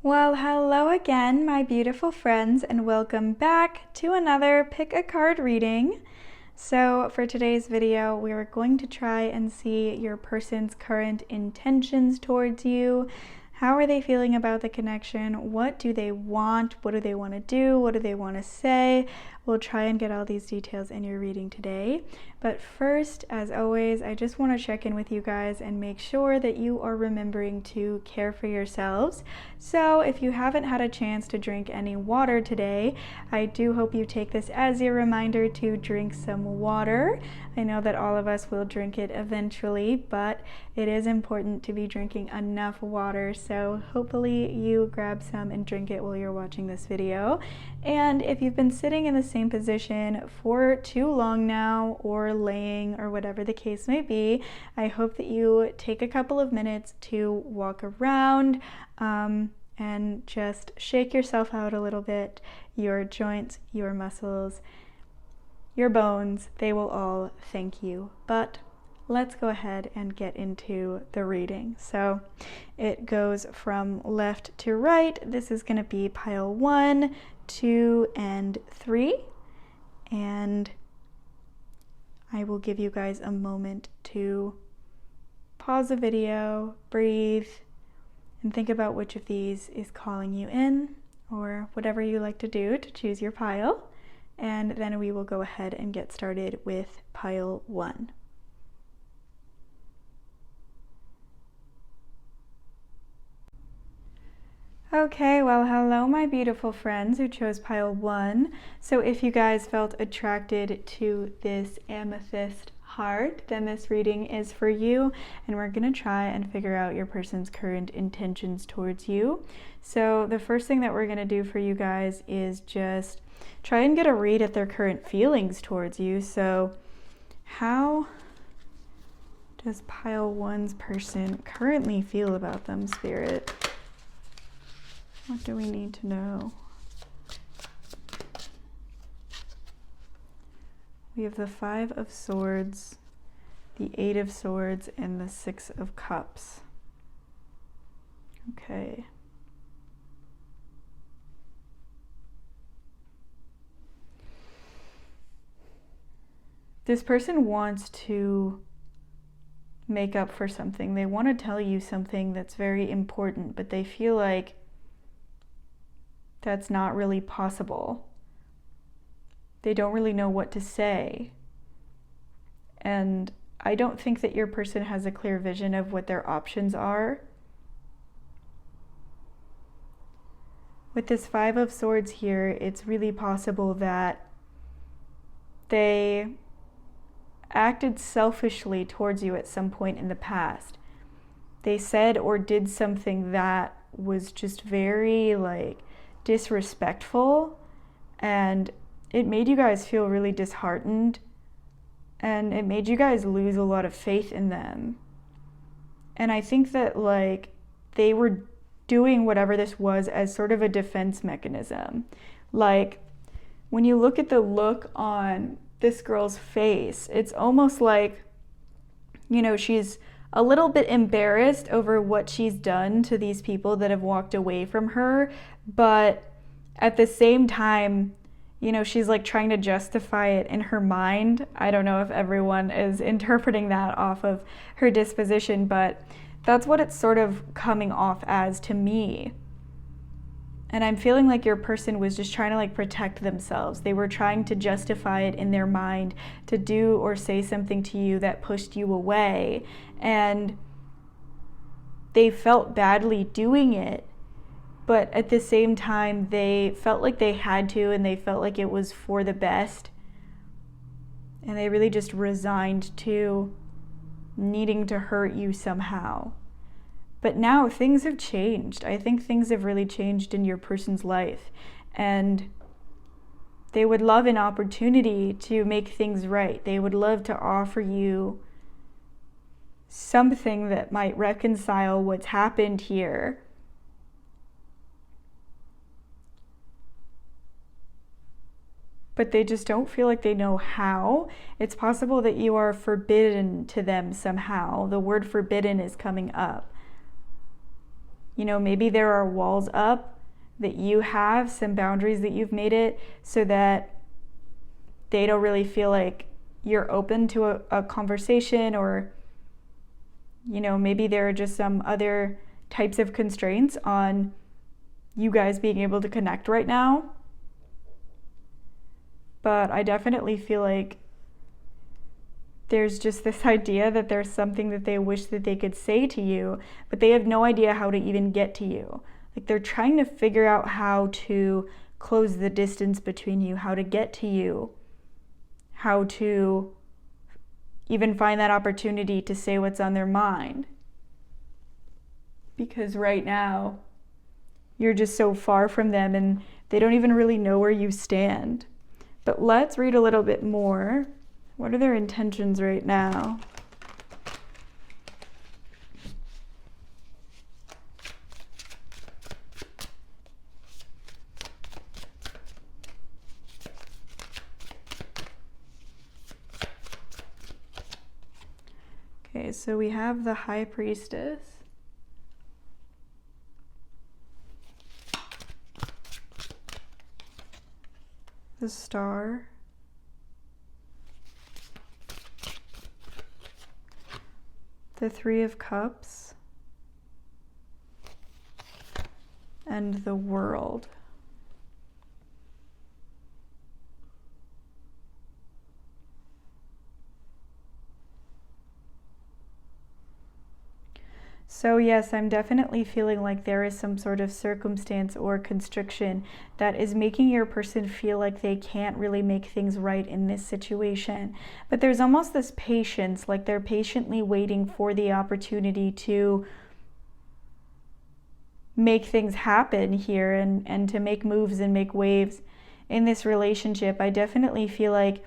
Well, hello again, my beautiful friends, and welcome back to another Pick a Card reading. So for today's video, we are going to try and see your person's current intentions towards you. How are they feeling about the connection? What do they want? What do they want to do? What do they want to say? We'll try and get all these details in your reading today. But first, as always, I just want to check in with you guys and make sure that you are remembering to care for yourselves. So if you haven't had a chance to drink any water today, I do hope you take this as a reminder to drink some water. I know that all of us will drink it eventually, but it is important to be drinking enough water. So hopefully you grab some and drink it while you're watching this video. And if you've been sitting in the same position for too long now, or laying, or whatever the case may be, I hope that you take a couple of minutes to walk around and just shake yourself out a little bit. Your joints, your muscles, your bones, they will all thank you. But let's go ahead and get into the reading. So it goes from left to right. This is going to be pile 1, 2, and 3. And I will give you guys a moment to pause the video, breathe, and think about which of these is calling you in, or whatever you like to do to choose your pile. And then we will go ahead and get started with pile 1. Okay, well, hello my beautiful friends who chose pile 1. So if you guys felt attracted to this amethyst heart, then this reading is for you, and we're gonna try and figure out your person's current intentions towards you. So the first thing that we're gonna do for you guys is just try and get a read at their current feelings towards you. So how does pile 1's person currently feel about them, Spirit? What do we need to know? We have the 5 of Swords, the 8 of Swords, and the 6 of Cups. Okay. This person wants to make up for something. They want to tell you something that's very important, but they feel like that's not really possible. They don't really know what to say. And I don't think that your person has a clear vision of what their options are. With this 5 of Swords here, it's really possible that they acted selfishly towards you at some point in the past. They said or did something that was just very disrespectful, and it made you guys feel really disheartened, and it made you guys lose a lot of faith in them. And I think that they were doing whatever this was as sort of a defense mechanism. When you look at the look on this girl's face, it's almost like, she's a little bit embarrassed over what she's done to these people that have walked away from her, but at the same time, she's trying to justify it in her mind. I don't know if everyone is interpreting that off of her disposition, but that's what it's sort of coming off as to me. And I'm feeling like your person was just trying to protect themselves. They were trying to justify it in their mind to do or say something to you that pushed you away. And they felt badly doing it, but at the same time, they felt like they had to, and they felt like it was for the best. And they really just resigned to needing to hurt you somehow. But now things have changed. I think things have really changed in your person's life, and they would love an opportunity to make things right. They would love to offer you something that might reconcile what's happened here. But they just don't feel like they know how. It's possible that you are forbidden to them somehow. The word forbidden is coming up. maybe there are walls up that you have, some boundaries that you've made it so that they don't really feel like you're open to a conversation, or maybe there are just some other types of constraints on you guys being able to connect right now. But I definitely feel like there's just this idea that there's something that they wish that they could say to you, but they have no idea how to even get to you. Like, they're trying to figure out how to close the distance between you, how to get to you, how to even find that opportunity to say what's on their mind. Because right now, you're just so far from them and they don't even really know where you stand. But let's read a little bit more. What are their intentions right now? Okay, so we have the High Priestess. The Star. The Three of Cups. And the World. So yes, I'm definitely feeling like there is some sort of circumstance or constriction that is making your person feel like they can't really make things right in this situation. But there's almost this patience, like they're patiently waiting for the opportunity to make things happen here and to make moves and make waves in this relationship. I definitely feel like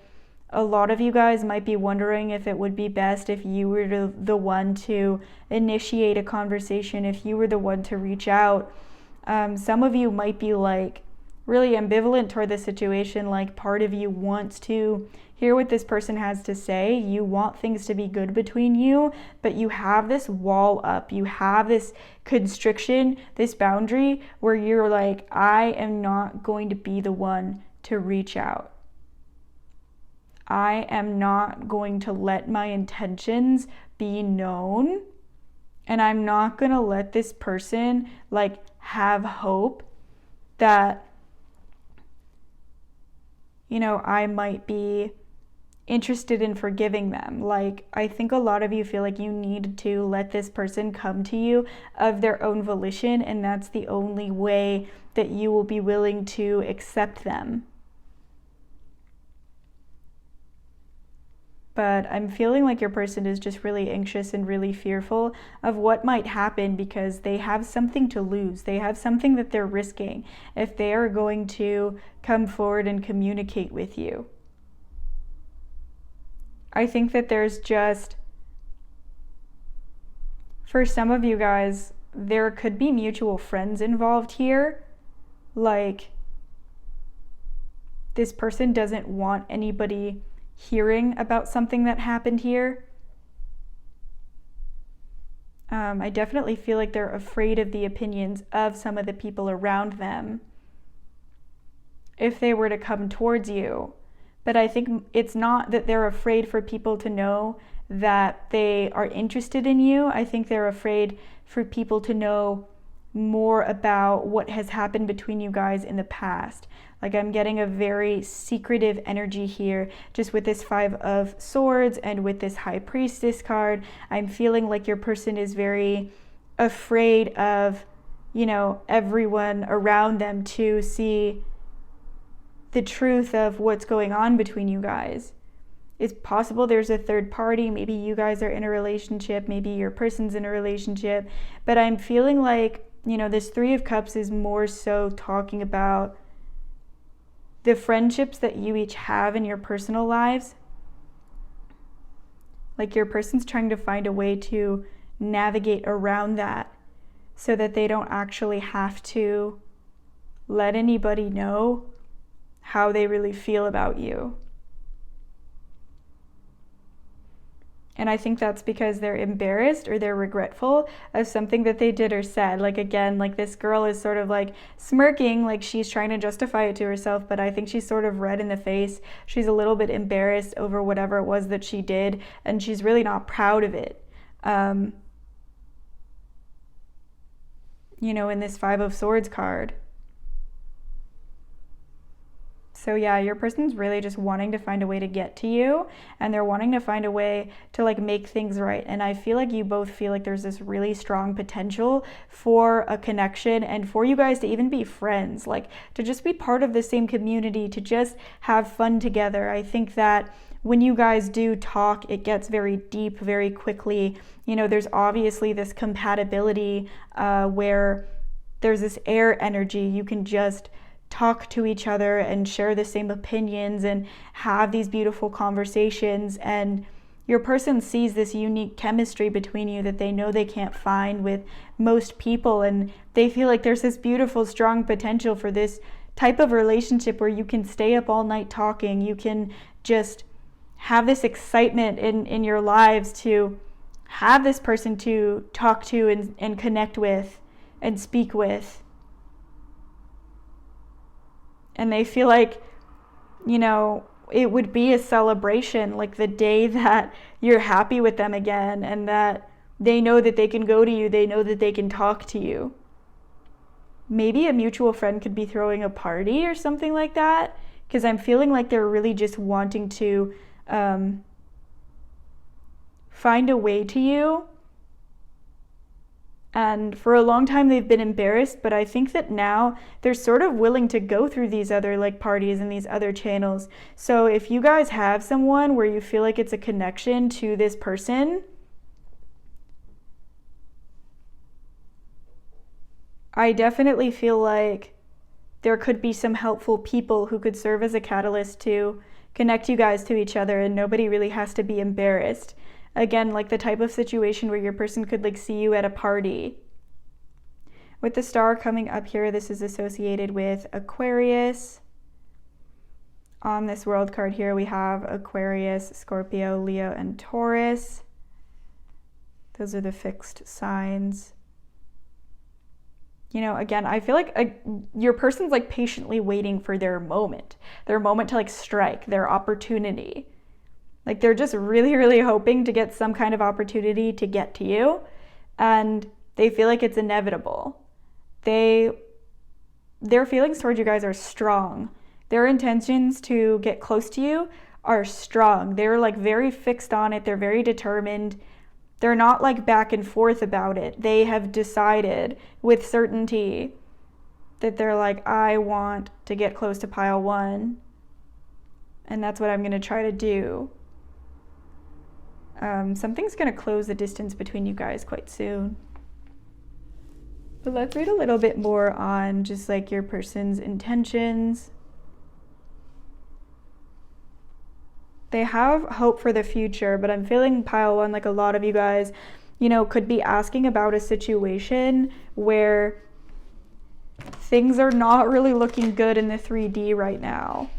a lot of you guys might be wondering if it would be best if you were the one to initiate a conversation, if you were the one to reach out. Some of you might be like really ambivalent toward the situation, like part of you wants to hear what this person has to say. You want things to be good between you, but you have this wall up. You have this constriction, this boundary where you're like, I am not going to be the one to reach out. I am not going to let my intentions be known, and I'm not going to let this person like have hope that, I might be interested in forgiving them. Like, I think a lot of you feel like you need to let this person come to you of their own volition, and that's the only way that you will be willing to accept them. But I'm feeling like your person is just really anxious and really fearful of what might happen because they have something to lose. They have something that they're risking if they are going to come forward and communicate with you. I think that there's just, for some of you guys, there could be mutual friends involved here. Like, this person doesn't want anybody hearing about something that happened here. I definitely feel like they're afraid of the opinions of some of the people around them if they were to come towards you. But I think it's not that they're afraid for people to know that they are interested in you. I think they're afraid for people to know more about what has happened between you guys in the past. Like, I'm getting a very secretive energy here, just with this Five of Swords and with this High Priestess card. I'm feeling like your person is very afraid of, everyone around them to see the truth of what's going on between you guys. It's possible there's a third party. Maybe you guys are in a relationship. Maybe your person's in a relationship. But I'm feeling like, this Three of Cups is more so talking about the friendships that you each have in your personal lives. Like, your person's trying to find a way to navigate around that so that they don't actually have to let anybody know how they really feel about you. And I think that's because they're embarrassed or they're regretful of something that they did or said. Like, again, like this girl is sort of like smirking, like she's trying to justify it to herself, but I think she's sort of red in the face. She's a little bit embarrassed over whatever it was that she did, and she's really not proud of it. You know, in this Five of Swords card. So yeah, your person's really just wanting to find a way to get to you, and they're wanting to find a way to like make things right. And I feel like you both feel like there's this really strong potential for a connection and for you guys to even be friends, like to just be part of the same community, to just have fun together. I think that when you guys do talk, it gets very deep very quickly. You know, there's obviously this compatibility where there's this air energy. You can just talk to each other and share the same opinions and have these beautiful conversations, and your person sees this unique chemistry between you that they know they can't find with most people, and they feel like there's this beautiful strong potential for this type of relationship where you can stay up all night talking, you can just have this excitement in your lives to have this person to talk to and connect with and speak with. And they feel like, you know, it would be a celebration, like the day that you're happy with them again, and that they know that they can go to you, they know that they can talk to you. Maybe a mutual friend could be throwing a party or something like that, because I'm feeling like they're really just wanting to find a way to you. And for a long time they've been embarrassed, but I think that now they're sort of willing to go through these other like parties and these other channels. So if you guys have someone where you feel like it's a connection to this person, I definitely feel like there could be some helpful people who could serve as a catalyst to connect you guys to each other, and nobody really has to be embarrassed. Again, like the type of situation where your person could like see you at a party. With the star coming up here, this is associated with Aquarius. On this world card here, we have Aquarius, Scorpio, Leo, and Taurus. Those are the fixed signs. You know, again, I feel like your person's like patiently waiting for their moment to like strike, their opportunity. Like they're just really, really hoping to get some kind of opportunity to get to you, and they feel like it's inevitable. Their feelings towards you guys are strong. Their intentions to get close to you are strong. They're like very fixed on it. They're very determined. They're not like back and forth about it. They have decided with certainty that they're like, I want to get close to pile one, and that's what I'm going to try to do. Something's going to close the distance between you guys quite soon. But let's read a little bit more on just like your person's intentions. They have hope for the future, but I'm feeling pile one, like a lot of you guys, you know, could be asking about a situation where things are not really looking good in the 3D right now.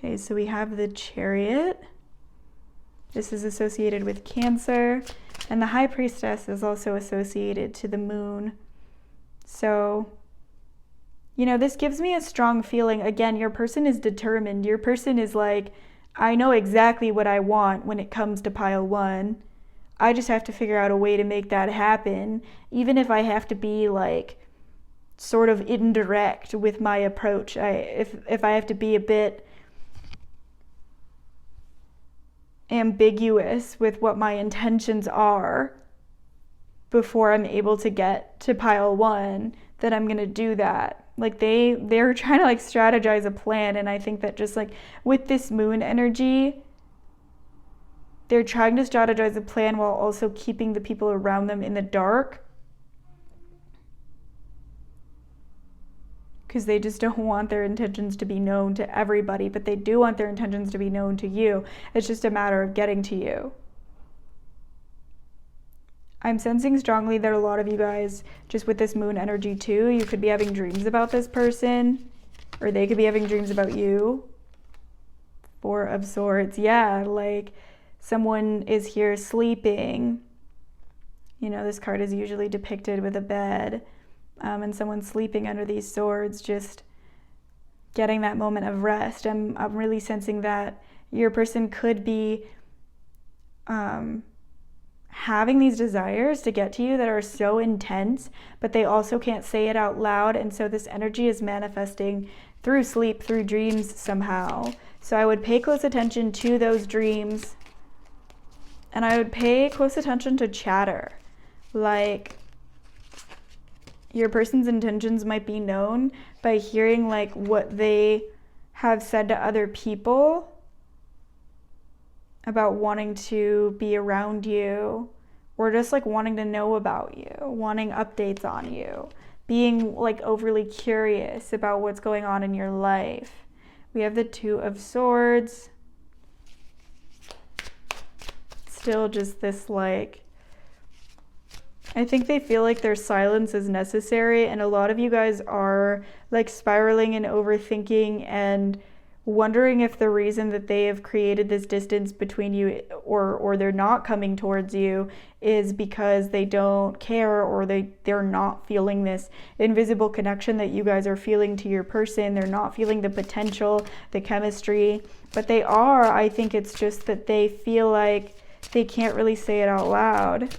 Okay, so we have the Chariot. This is associated with Cancer, and the High Priestess is also associated to the Moon. So, you know, this gives me a strong feeling. Again, your person is determined. Your person is like, I know exactly what I want when it comes to pile one. I just have to figure out a way to make that happen, even if I have to be like sort of indirect with my approach. If I have to be a bit ambiguous with what my intentions are before I'm able to get to pile one, then I'm gonna do that. Like they're trying to like strategize a plan, and I think that just like with this Moon energy, they're trying to strategize a plan while also keeping the people around them in the dark, because they just don't want their intentions to be known to everybody, but they do want their intentions to be known to you. It's just a matter of getting to you. I'm sensing strongly that a lot of you guys, just with this moon energy too, you could be having dreams about this person, or they could be having dreams about you. Four of Swords. Yeah, like someone is here sleeping. You know, this card is usually depicted with a bed, and someone sleeping under these swords, just getting that moment of rest. I'm really sensing that your person could be having these desires to get to you that are so intense, but they also can't say it out loud, and so this energy is manifesting through sleep, through dreams somehow. So I would pay close attention to those dreams, and I would pay close attention to chatter. Like, your person's intentions might be known by hearing like what they have said to other people about wanting to be around you, or just like wanting to know about you, wanting updates on you, being like overly curious about what's going on in your life. We have the Two of Swords. Still just this like, I think they feel like their silence is necessary, and a lot of you guys are like spiraling and overthinking and wondering if the reason that they have created this distance between you, or they're not coming towards you, is because they don't care, or they're not feeling this invisible connection that you guys are feeling to your person. They're not feeling the potential, the chemistry, but they are. I think it's just that they feel like they can't really say it out loud.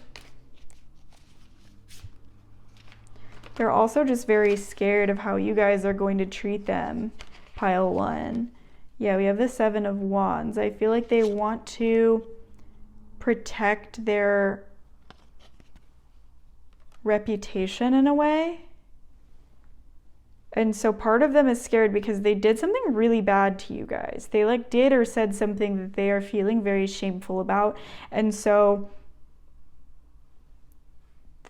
They're also just very scared of how you guys are going to treat them, pile one. Yeah, we have the Seven of Wands. I feel like they want to protect their reputation in a way. And so part of them is scared because they did something really bad to you guys. They like did or said something that they are feeling very shameful about. And so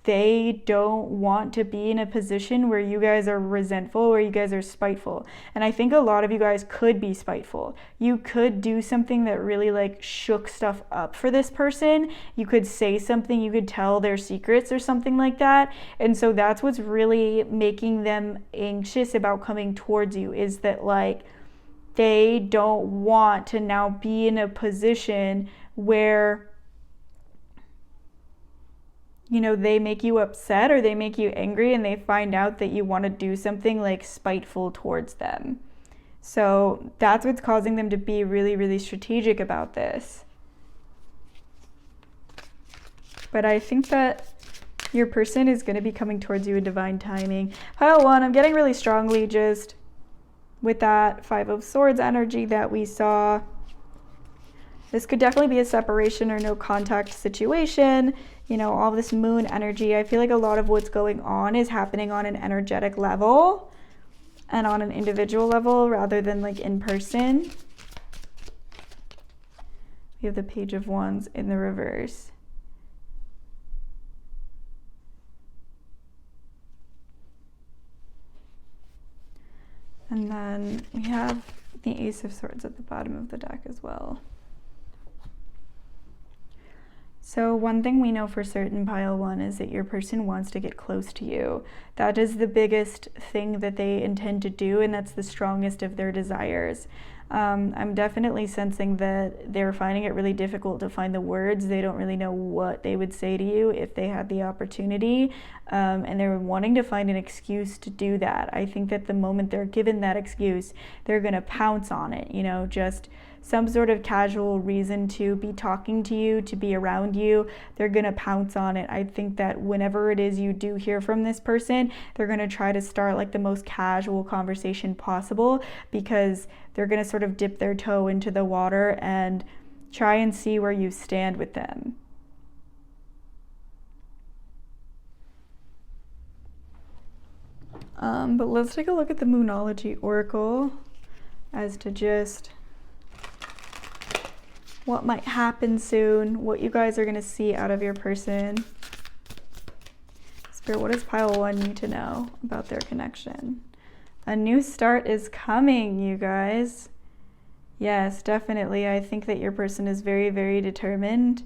they don't want to be in a position where you guys are resentful, where you guys are spiteful. And I think a lot of you guys could be spiteful. You could do something that really like shook stuff up for this person. You could say something, you could tell their secrets or something like that. And so that's what's really making them anxious about coming towards you, is that like they don't want to now be in a position where, you know, they make you upset or they make you angry and they find out that you want to do something like spiteful towards them. So that's what's causing them to be really, really strategic about this. But I think that your person is going to be coming towards you in divine timing. Pile one, I'm getting really strongly just with that Five of Swords energy that we saw. This could definitely be a separation or no contact situation. You know, all this moon energy, I feel like a lot of what's going on is happening on an energetic level and on an individual level rather than like in person. We have the Page of Wands in the reverse. And then we have the Ace of Swords at the bottom of the deck as well. So one thing we know for certain, pile one, is that your person wants to get close to you. That is the biggest thing that they intend to do, and that's the strongest of their desires. I'm definitely sensing that they're finding it really difficult to find the words. They don't really know what they would say to you if they had the opportunity, and they're wanting to find an excuse to do that. I think that the moment they're given that excuse, they're going to pounce on it, you know, just some sort of casual reason to be talking to you, to be around you, they're going to pounce on it. I think that whenever it is you do hear from this person, they're going to try to start like the most casual conversation possible, because they're going to sort of dip their toe into the water and try and see where you stand with them. But let's take a look at the Moonology Oracle as to just what might happen soon, what you guys are going to see out of your person. Spirit, what does pile one need to know about their connection? A new start is coming, you guys. Yes, definitely. I think that your person is very, very determined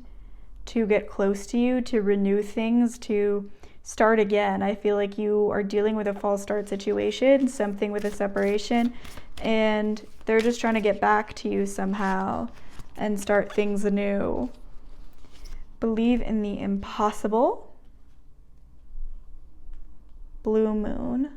to get close to you, to renew things, to start again. I feel like you are dealing with a false start situation, something with a separation, and they're just trying to get back to you somehow and start things anew. Believe in the impossible. Blue moon.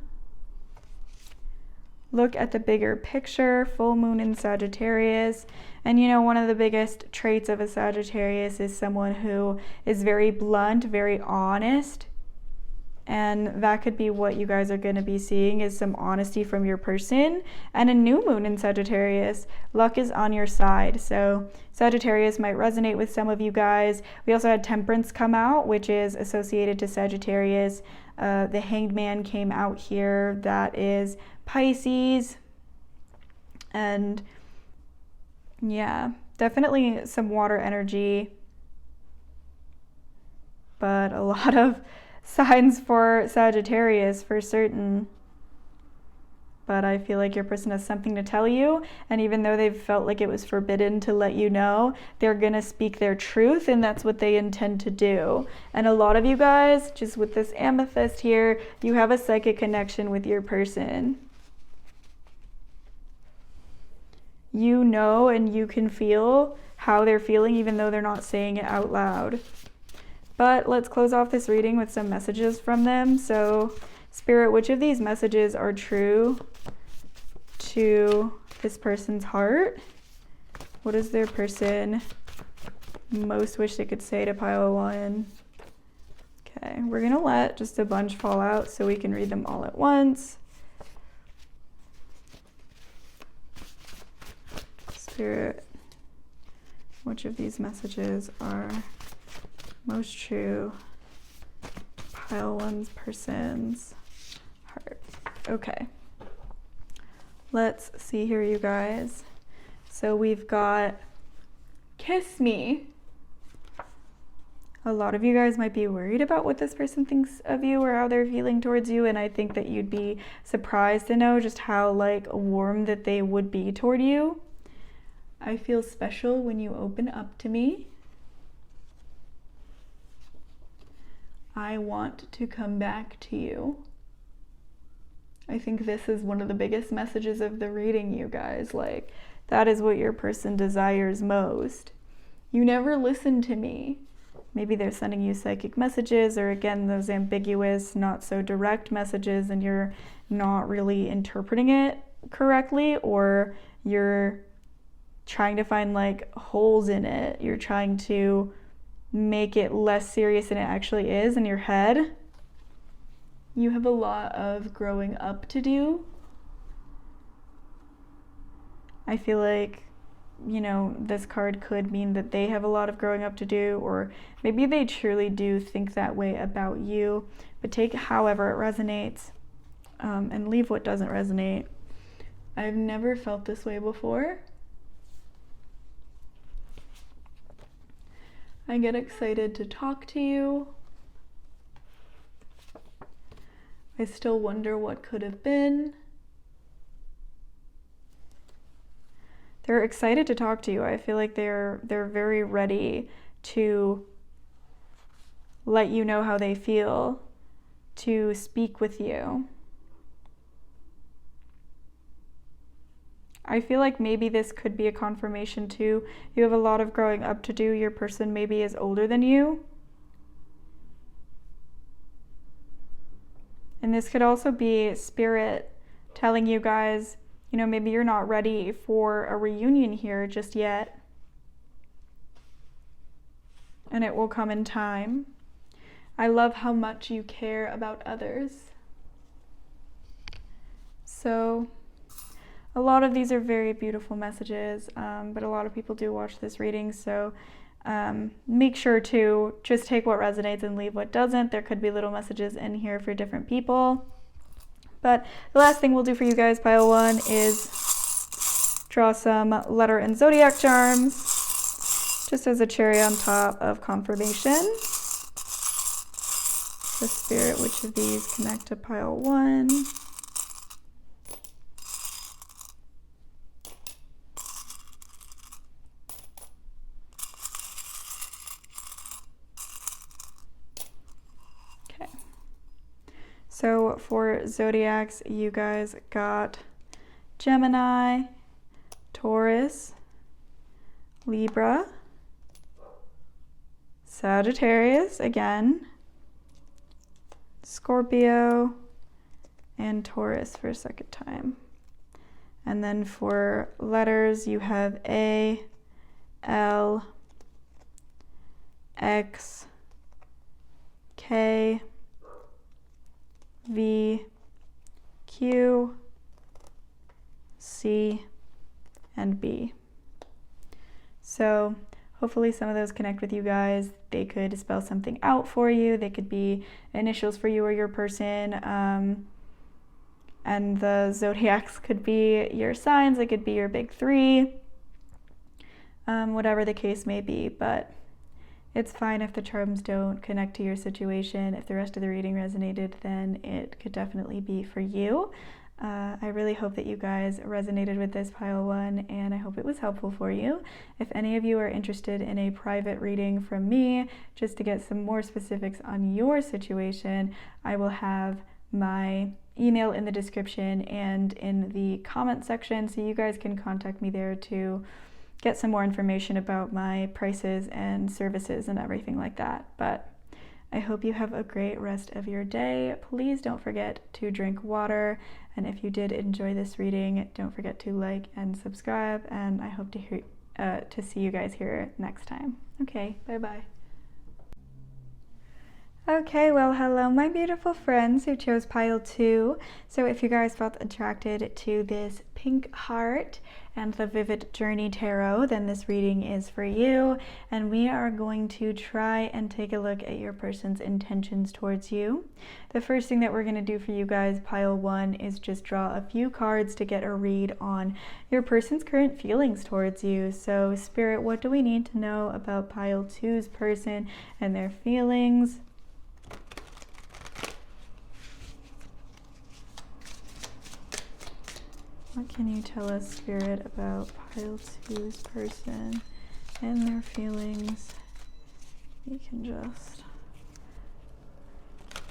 Look at the bigger picture. Full moon in Sagittarius. And you know, one of the biggest traits of a Sagittarius is someone who is very blunt, very honest. And that could be what you guys are going to be seeing, is some honesty from your person. And a new moon in Sagittarius. Luck is on your side. So Sagittarius might resonate with some of you guys. We also had Temperance come out, which is associated to Sagittarius. The Hanged Man came out here. That is Pisces. And yeah, definitely some water energy. But a lot of signs for Sagittarius for certain. But I feel like your person has something to tell you, and even though they've felt like it was forbidden to let you know, they're gonna speak their truth, and that's what they intend to do. And a lot of you guys, just with this amethyst here, you have a psychic connection with your person. You know, and you can feel how they're feeling even though they're not saying it out loud. But let's close off this reading with some messages from them. So, Spirit, which of these messages are true to this person's heart? What does their person most wish they could say to pile one? Okay, we're going to let just a bunch fall out so we can read them all at once. Spirit, which of these messages are most true to pile one's person's heart? Okay, let's see here, you guys. So we've got kiss me. A lot of you guys might be worried about what this person thinks of you or how they're feeling towards you, and I think that you'd be surprised to know just how like warm that they would be toward you. I feel special when you open up to me. I want to come back to you. I think this is one of the biggest messages of the reading, you guys. Like, that is what your person desires most. You never listen to me. Maybe they're sending you psychic messages, or again, those ambiguous, not so direct messages, and you're not really interpreting it correctly, or you're trying to find like holes in it. You're trying to make it less serious than it actually is in your head. You have a lot of growing up to do. I feel like, you know, this card could mean that they have a lot of growing up to do, or maybe they truly do think that way about you, but take however it resonates, and leave what doesn't resonate. I've never felt this way before. I get excited to talk to you. I still wonder what could have been. They're excited to talk to you. I feel like they're very ready to let you know how they feel, to speak with you. I feel like maybe this could be a confirmation too. You have a lot of growing up to do. Your person maybe is older than you. And this could also be Spirit telling you guys, you know, maybe you're not ready for a reunion here just yet. And it will come in time. I love how much you care about others. So a lot of these are very beautiful messages, but a lot of people do watch this reading, so make sure to just take what resonates and leave what doesn't. There could be little messages in here for different people. But the last thing we'll do for you guys, pile one, is draw some letter and zodiac charms, just as a cherry on top of confirmation. The Spirit, which of these connect to pile one? So for zodiacs, you guys got Gemini, Taurus, Libra, Sagittarius again, Scorpio, and Taurus for a second time. And then for letters, you have A, L, X, K, V, Q, C, and B. So hopefully some of those connect with you guys. They could spell something out for you. They could be initials for you or your person. And the zodiacs could be your signs. They could be your big three, whatever the case may be. But it's fine if the charms don't connect to your situation. If the rest of the reading resonated, then it could definitely be for you. I really hope that you guys resonated with this pile one, and I hope it was helpful for you. If any of you are interested in a private reading from me, just to get some more specifics on your situation, I will have my email in the description and in the comment section, so you guys can contact me there to get some more information about my prices and services and everything like that. But I hope you have a great rest of your day. Please don't forget to drink water. And if you did enjoy this reading, don't forget to like and subscribe. And I hope to see you guys here next time. Okay, bye-bye. Okay, well, hello, my beautiful friends who chose pile 2. So if you guys felt attracted to this pink heart and the Vivid Journey Tarot, then this reading is for you. And we are going to try and take a look at your person's intentions towards you. The first thing that we're going to do for you guys, pile 1, is just draw a few cards to get a read on your person's current feelings towards you. So Spirit, what do we need to know about pile 2's person and their feelings? What can you tell us, Spirit, about pile 2's person and their feelings? You can just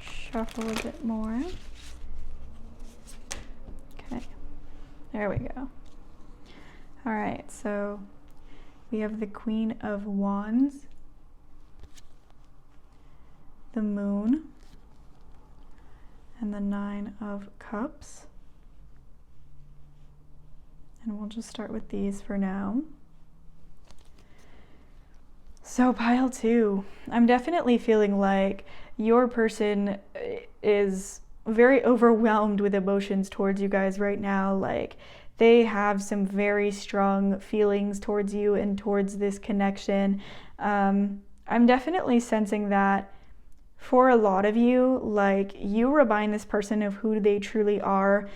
shuffle a bit more. Okay, there we go. All right, so we have the Queen of Wands, the Moon, and the Nine of Cups. And we'll just start with these for now. So pile 2, I'm definitely feeling like your person is very overwhelmed with emotions towards you guys right now. Like they have some very strong feelings towards you and towards this connection. I'm definitely sensing that for a lot of you, like you remind this person of who they truly are.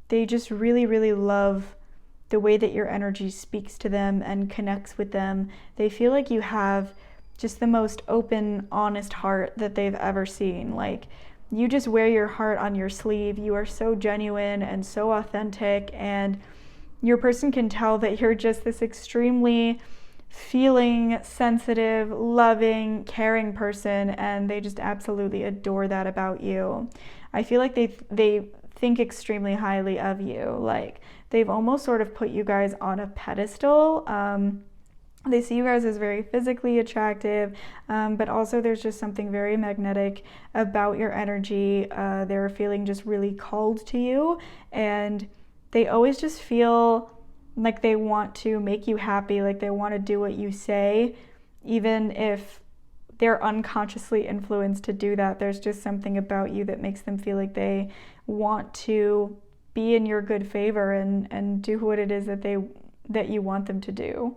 They just really, really love the way that your energy speaks to them and connects with them. They feel like you have just the most open, honest heart that they've ever seen. Like you just wear your heart on your sleeve. You are so genuine and so authentic, and your person can tell that you're just this extremely feeling, sensitive, loving, caring person, and they just absolutely adore that about you. I feel like they think extremely highly of you. Like they've almost sort of put you guys on a pedestal. They see you guys as very physically attractive, but also there's just something very magnetic about your energy. They're feeling just really called to you, and they always just feel like they want to make you happy, like they want to do what you say, even if they're unconsciously influenced to do that. There's just something about you that makes them feel like they want to be in your good favor and do what it is that you want them to do.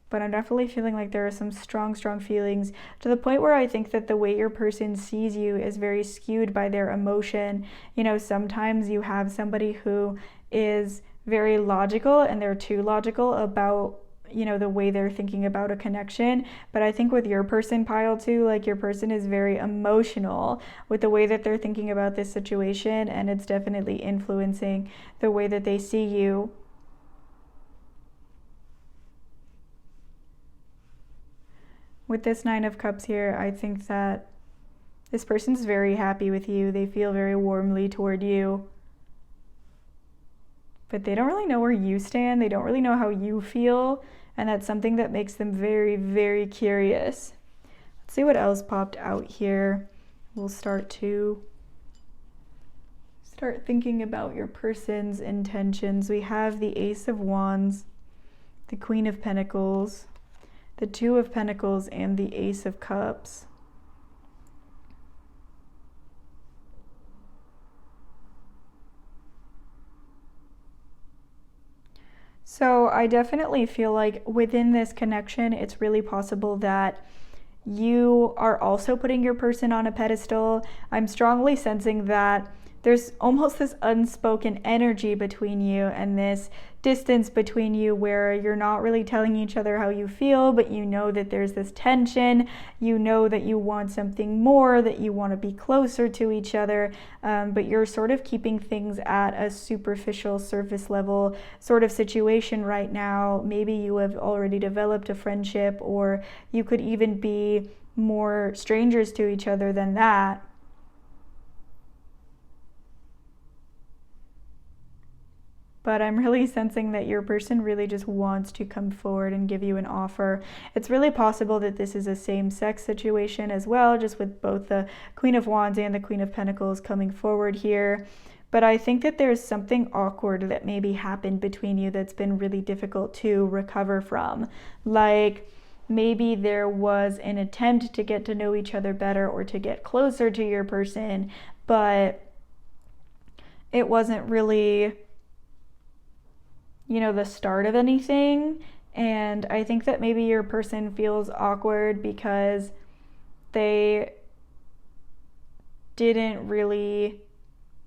But I'm definitely feeling like there are some strong feelings, to the point where I think that the way your person sees you is very skewed by their emotion. You know, sometimes you have somebody who is very logical and they're too logical about, you know, the way they're thinking about a connection. But I think with your person, pile 2, like your person is very emotional with the way that they're thinking about this situation, and it's definitely influencing the way that they see you. With this Nine of Cups here, I think that This person's very happy with you. They feel very warmly toward you. But they don't really know where you stand. They don't really know how you feel. And that's something that makes them very, very curious. Let's see what else popped out here. We'll start thinking about your person's intentions. We have the Ace of Wands, the Queen of Pentacles, the Two of Pentacles, and the Ace of Cups. So I definitely feel like within this connection, it's really possible that you are also putting your person on a pedestal. I'm strongly sensing that there's almost this unspoken energy between you and this distance between you where you're not really telling each other how you feel, but you know that there's this tension. You know that you want something more, that you want to be closer to each other, but you're sort of keeping things at a superficial, surface level sort of situation right now. Maybe you have already developed a friendship, or you could even be more strangers to each other than that. But I'm really sensing that your person really just wants to come forward and give you an offer. It's really possible that this is a same-sex situation as well, just with both the Queen of Wands and the Queen of Pentacles coming forward here. But I think that there's something awkward that maybe happened between you that's been really difficult to recover from. Like, maybe there was an attempt to get to know each other better or to get closer to your person, but it wasn't really, the start of anything. And I think that maybe your person feels awkward because they didn't really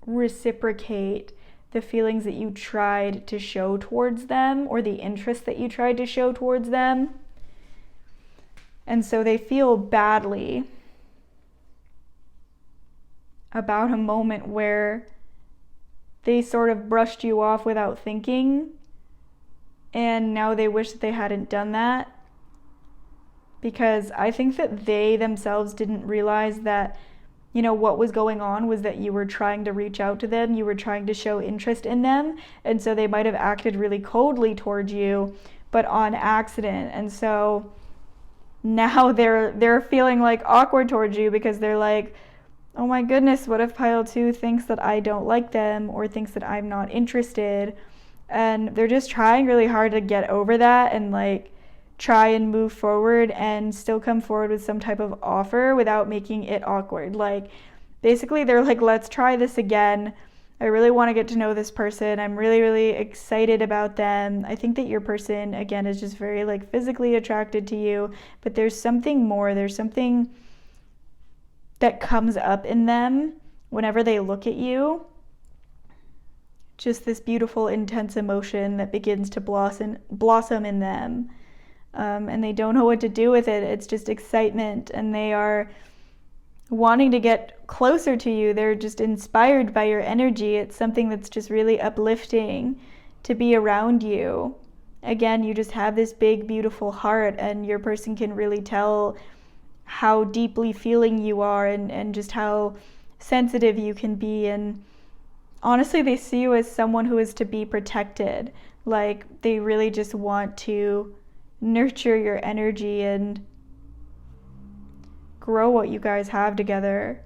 reciprocate the feelings that you tried to show towards them, or the interest that you tried to show towards them. And so they feel badly about a moment where they sort of brushed you off without thinking, and now they wish that they hadn't done that, because I think that they themselves didn't realize that, what was going on was that you were trying to reach out to them, you were trying to show interest in them, and so they might have acted really coldly towards you, but on accident. And so now they're feeling like awkward towards you because they're like, oh my goodness, what if pile 2 thinks that I don't like them or thinks that I'm not interested? And they're just trying really hard to get over that and try and move forward and still come forward with some type of offer without making it awkward. Basically they're like, let's try this again. I really want to get to know this person. I'm really, really excited about them. I think that your person, again, is just very physically attracted to you, but there's something more. There's something that comes up in them whenever they look at you. Just this beautiful, intense emotion that begins to blossom in them. And they don't know what to do with it. It's just excitement, and they are wanting to get closer to you. They're just inspired by your energy. It's something that's just really uplifting to be around you. Again, you just have this big, beautiful heart, and your person can really tell how deeply feeling you are, and just how sensitive you can be. And honestly, they see you as someone who is to be protected. They really just want to nurture your energy and grow what you guys have together.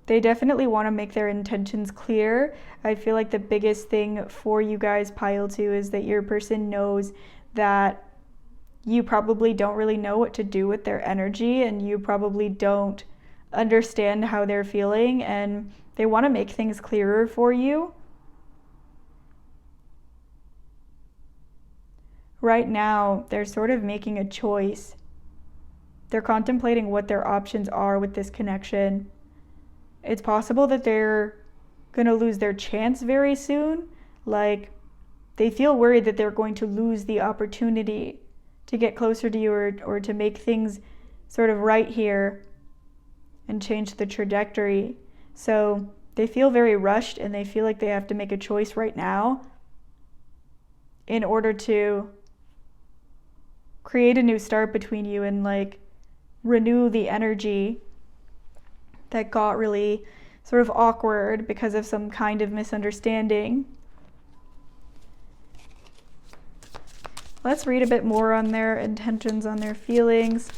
They definitely want to make their intentions clear. I feel like the biggest thing for you guys, pile 2, is that your person knows that you probably don't really know what to do with their energy, and you probably don't understand how they're feeling, and they want to make things clearer for you. Right now, they're sort of making a choice. They're contemplating what their options are with this connection. It's possible that they're going to lose their chance very soon. They feel worried that they're going to lose the opportunity to get closer to you, or to make things sort of right here and change the trajectory. So they feel very rushed, and they feel like they have to make a choice right now in order to create a new start between you and renew the energy that got really sort of awkward because of some kind of misunderstanding. Let's read a bit more on their intentions, on their feelings.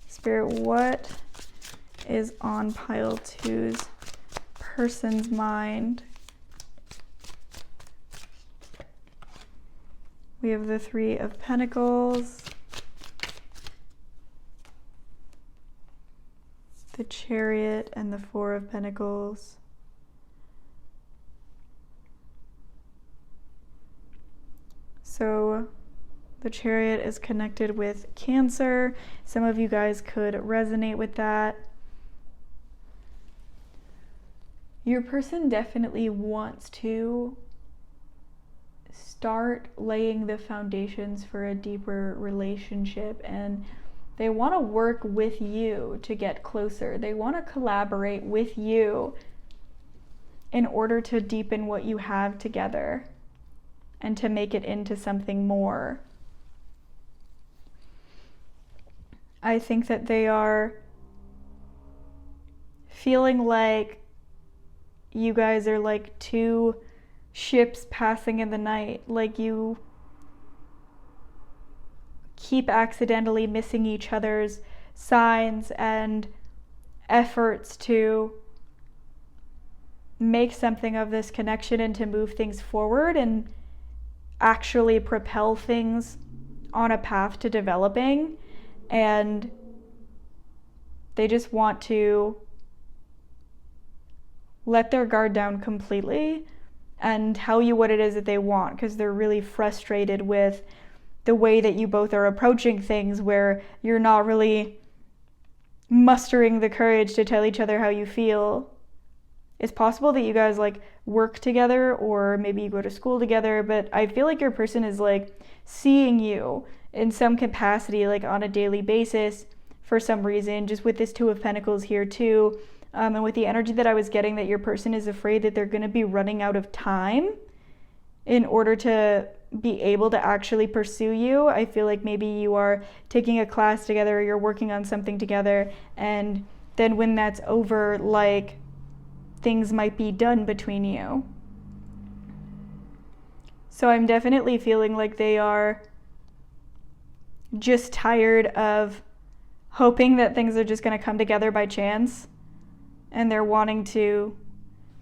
Spirit, what is on pile 2's person's mind? We have the 3 of Pentacles, the Chariot, and the 4 of Pentacles. So the Chariot is connected with Cancer. Some of you guys could resonate with that. Your person definitely wants to start laying the foundations for a deeper relationship, and they want to work with you to get closer. They want to collaborate with you in order to deepen what you have together and to make it into something more. I think that they are feeling like you guys are like 2 ships passing in the night, like you keep accidentally missing each other's signs and efforts to make something of this connection and to move things forward and actually propel things on a path to developing. And they just want to let their guard down completely and tell you what it is that they want, because they're really frustrated with the way that you both are approaching things, where you're not really mustering the courage to tell each other how you feel. It's possible that you guys like work together, or maybe you go to school together, but I feel like your person is like seeing you in some capacity, like on a daily basis for some reason, just with this 2 of Pentacles here too. And with the energy that I was getting, that your person is afraid that they're going to be running out of time in order to be able to actually pursue you. I feel like maybe you are taking a class together, or you're working on something together, and then when that's over, like, things might be done between you. So I'm definitely feeling like they are just tired of hoping that things are just going to come together by chance, and they're wanting to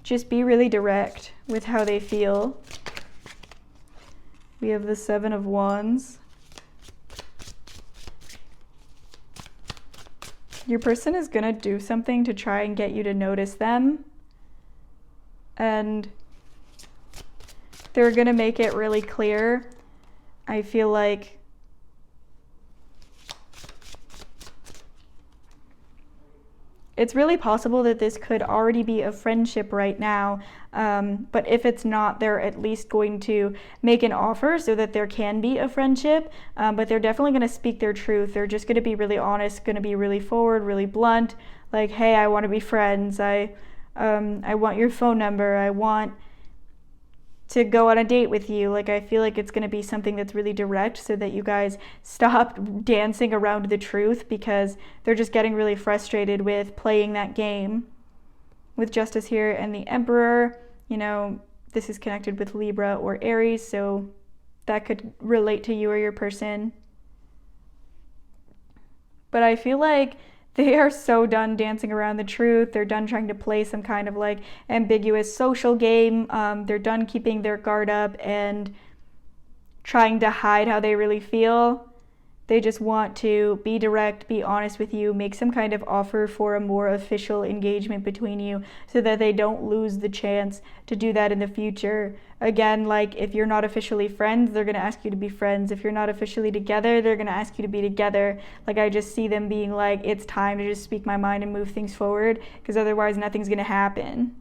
just be really direct with how they feel. We have the 7 of Wands. Your person is going to do something to try and get you to notice them, and they're going to make it really clear. I feel like it's really possible that this could already be a friendship right now, but if it's not, they're at least going to make an offer so that there can be a friendship, but they're definitely going to speak their truth. They're just going to be really honest, going to be really forward, really blunt, like, hey, I want to be friends, I want your phone number, I want to go on a date with you. Like, I feel like it's going to be something that's really direct, so that you guys stop dancing around the truth, because they're just getting really frustrated with playing that game. With Justice here and the Emperor, you know, this is connected with Libra or Aries, so that could relate to you or your person. But I feel like they are so done dancing around the truth. They're done trying to play some kind of like ambiguous social game. They're done keeping their guard up and trying to hide how they really feel. They just want to be direct, be honest with you, make some kind of offer for a more official engagement between you, so that they don't lose the chance to do that in the future. Again, like, if you're not officially friends, they're going to ask you to be friends. If you're not officially together, they're going to ask you to be together. Like, I just see them being like, it's time to just speak my mind and move things forward, because otherwise nothing's going to happen.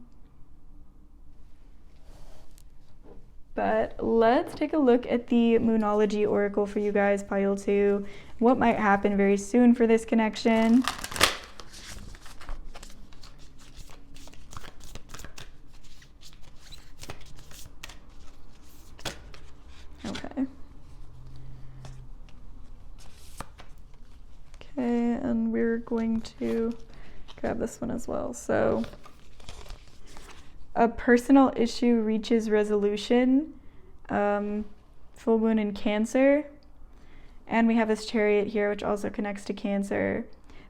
But let's take a look at the Moonology Oracle for you guys, pile 2. What might happen very soon for this connection? Okay. Okay, and we're going to grab this one as well. So a personal issue reaches resolution, full moon in Cancer. And we have this Chariot here, which also connects to Cancer.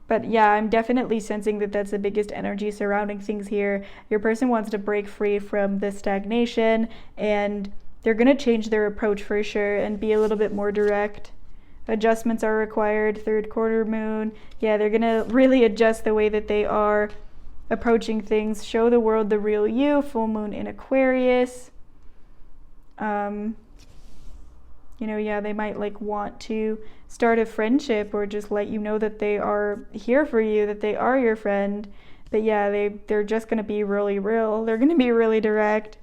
But yeah, I'm definitely sensing that that's the biggest energy surrounding things here. Your person wants to break free from this stagnation, and they're going to change their approach for sure and be a little bit more direct. Adjustments are required. Third quarter moon. Yeah, they're going to really adjust the way that they are approaching things. Show the world the real you. Full moon in Aquarius. You know, yeah, they might like want to start a friendship or just let you know that they are here for you, that they are your friend. But yeah, they're just going to be really real. They're going to be really direct.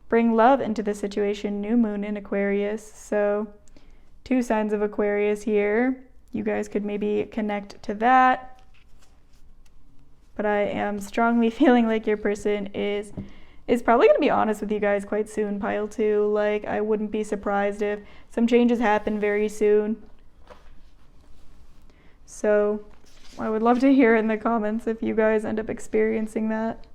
Bring love into the situation. New moon in Aquarius. So 2 signs of Aquarius here. You guys could maybe connect to that. But I am strongly feeling like your person is probably going to be honest with you guys quite soon, pile 2. Like, I wouldn't be surprised if some changes happen very soon. So I would love to hear in the comments if you guys end up experiencing that.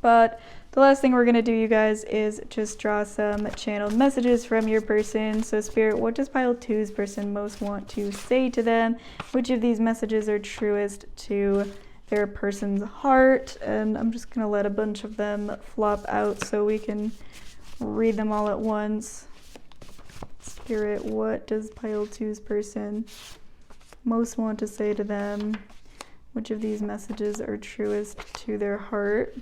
But the last thing we're going to do, you guys, is just draw some channeled messages from your person. So Spirit, what does pile 2's person most want to say to them? Which of these messages are truest to their person's heart? And I'm just gonna let a bunch of them flop out so we can read them all at once. Spirit, what does pile 2's person most want to say to them? Which of these messages are truest to their heart?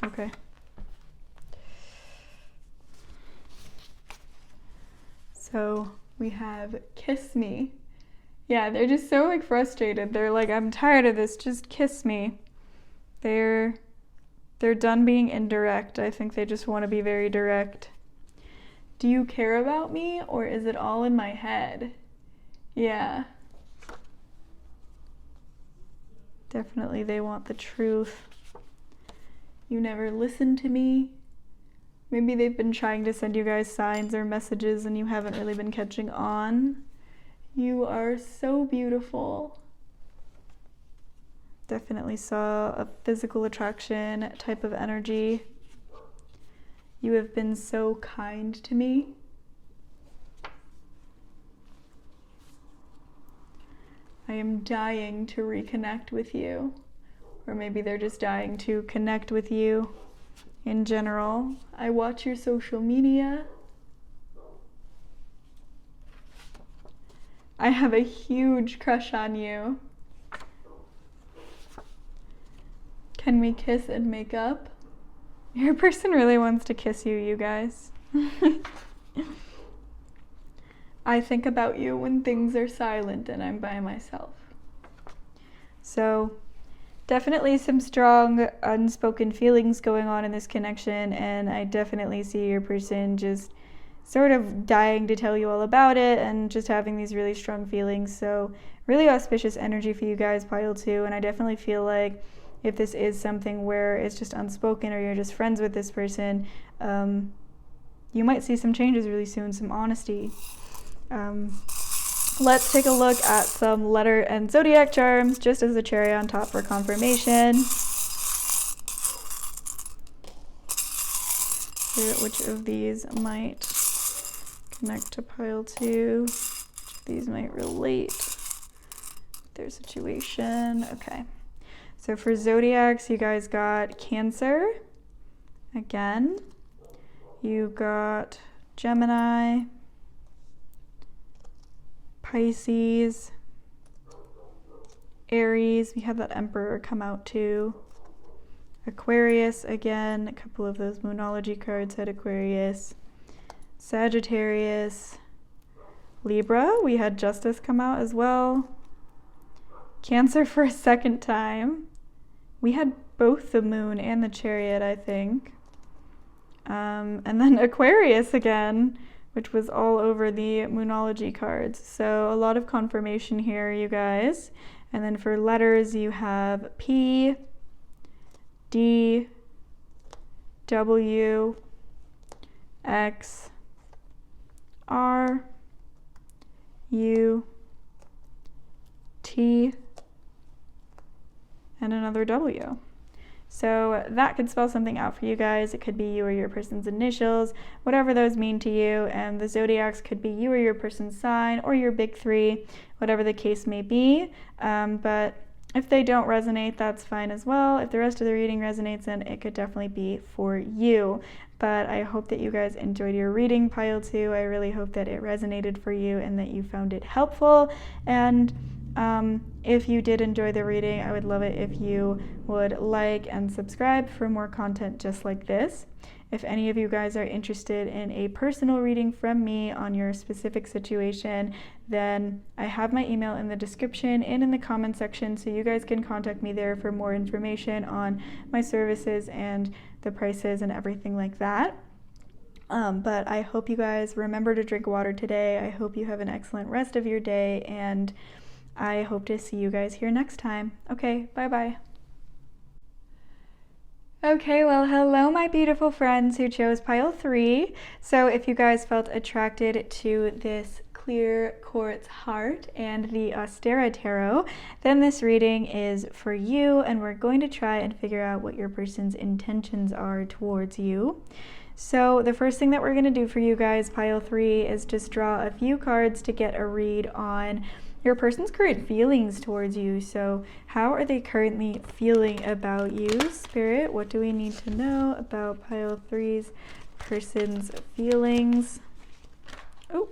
Okay. So we have kiss me. Yeah, they're just so like frustrated. They're like, I'm tired of this, just kiss me. They're done being indirect. I think they just want to be very direct. Do you care about me, or is it all in my head? Yeah. Definitely they want the truth. You never listen to me. Maybe they've been trying to send you guys signs or messages and you haven't really been catching on. You are so beautiful. Definitely saw a physical attraction type of energy. You have been so kind to me. I am dying to reconnect with you. Or maybe they're just dying to connect with you in general. I watch your social media. I have a huge crush on you. Can we kiss and make up? Your person really wants to kiss you, you guys. I think about you when things are silent and I'm by myself. So definitely some strong unspoken feelings going on in this connection, and I definitely see your person just sort of dying to tell you all about it and just having these really strong feelings. So really auspicious energy for you guys, pile 2, and I definitely feel like if this is something where it's just unspoken or you're just friends with this person, you might see some changes really soon, some honesty. Let's take a look at some letter and zodiac charms, just as a cherry on top for confirmation. Which of these might connect to pile 2? Which of these might relate to their situation? Okay. So for zodiacs, you guys got Cancer. Again. You got Gemini. Pisces, Aries, we have that Emperor come out too. Aquarius, again, a couple of those Moonology cards had Aquarius. Sagittarius, Libra, we had Justice come out as well. Cancer for a second time. We had both the Moon and the Chariot, I think. And then Aquarius again, which was all over the Moonology cards. So a lot of confirmation here, you guys. And then for letters, you have P, D, W, X, R, U, T, and another W. So that could spell something out for you guys. It could be you or your person's initials, whatever those mean to you. And the zodiacs could be you or your person's sign or your big three, whatever the case may be. But if they don't resonate, that's fine as well. If the rest of the reading resonates, then it could definitely be for you. But I hope that you guys enjoyed your reading, pile 2. I really hope that it resonated for you and that you found it helpful. And if you did enjoy the reading, I would love it if you would like and subscribe for more content just like this. If any of you guys are interested in a personal reading from me on your specific situation, then I have my email in the description and in the comment section, so you guys can contact me there for more information on my services and the prices and everything like that. But I hope you guys remember to drink water today. I hope you have an excellent rest of your day, and I hope to see you guys here next time. Okay, bye-bye. Okay, well, hello, my beautiful friends who chose pile 3. So if you guys felt attracted to this clear quartz heart and the Austera Tarot, then this reading is for you, and we're going to try and figure out what your person's intentions are towards you. So the first thing that we're going to do for you guys, pile 3, is just draw a few cards to get a read on your person's current feelings towards you. So how are they currently feeling about you? Spirit, what do we need to know about pile 3's person's feelings? Oh,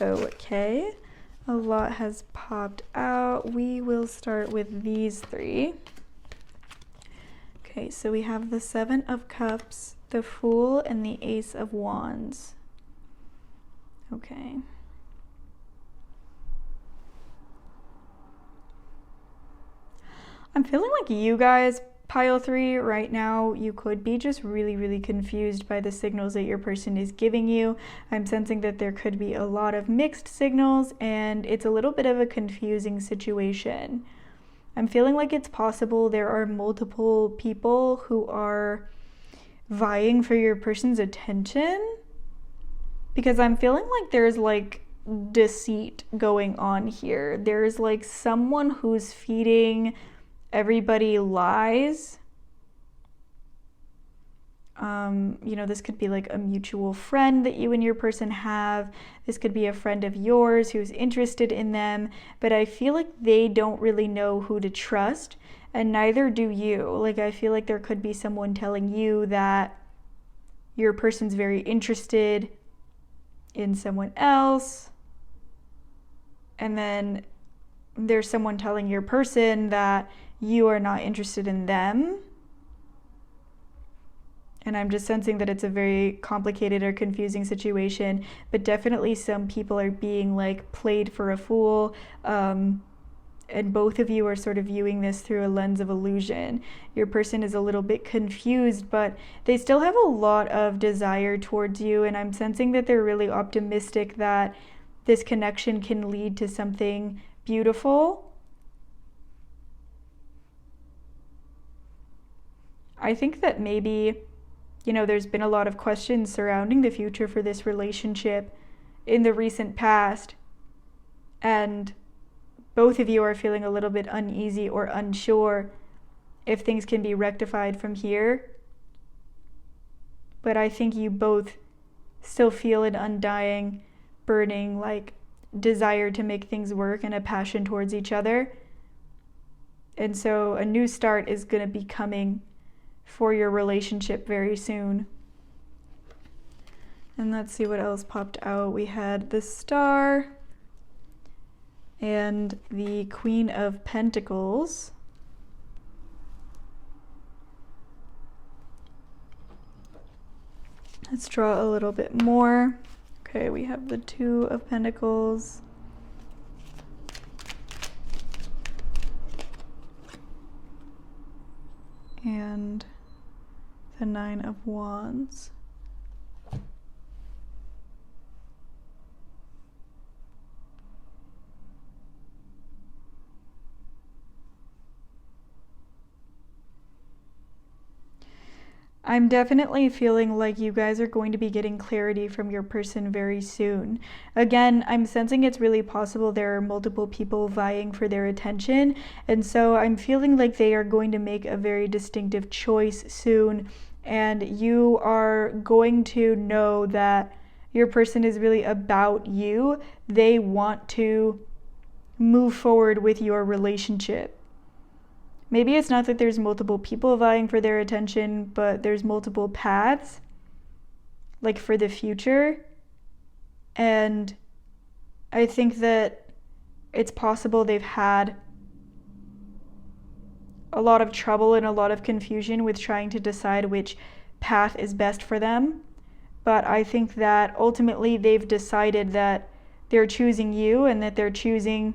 okay. A lot has popped out. We will start with these 3. Okay, so we have the 7 of Cups, the Fool, and the Ace of Wands. Okay. I'm feeling like you guys, pile 3, right now, you could be just really confused by the signals that your person is giving you. I'm sensing that there could be a lot of mixed signals, and it's a little bit of a confusing situation. I'm feeling like it's possible there are multiple people who are vying for your person's attention, because I'm feeling like there's like deceit going on here. There's like someone who's feeding everybody lies. You know, this could be like a mutual friend that you and your person have. This could be a friend of yours who's interested in them, but I feel like they don't really know who to trust, and neither do you. Like, I feel like there could be someone telling you that your person's very interested in someone else, and then there's someone telling your person that you are not interested in them. And I'm just sensing that it's a very complicated or confusing situation, but definitely some people are being like played for a fool, and both of you are sort of viewing this through a lens of illusion. Your person is a little bit confused, but they still have a lot of desire towards you, and I'm sensing that they're really optimistic that this connection can lead to something beautiful. I think that maybe, you know, there's been a lot of questions surrounding the future for this relationship in the recent past, and both of you are feeling a little bit uneasy or unsure if things can be rectified from here. But I think you both still feel an undying, burning, like, desire to make things work and a passion towards each other. And so a new start is going to be coming for your relationship very soon. And let's see what else popped out. We had the Star and the Queen of Pentacles. Let's draw a little bit more. Okay, we have the Two of Pentacles. And the Nine of Wands. I'm definitely feeling like you guys are going to be getting clarity from your person very soon. Again, I'm sensing it's really possible there are multiple people vying for their attention, and so I'm feeling like they are going to make a very distinctive choice soon, and you are going to know that your person is really about you. They want to move forward with your relationship. Maybe it's not that there's multiple people vying for their attention, but there's multiple paths, like for the future. And I think that it's possible they've had a lot of trouble and a lot of confusion with trying to decide which path is best for them. But I think that ultimately they've decided that they're choosing you and that they're choosing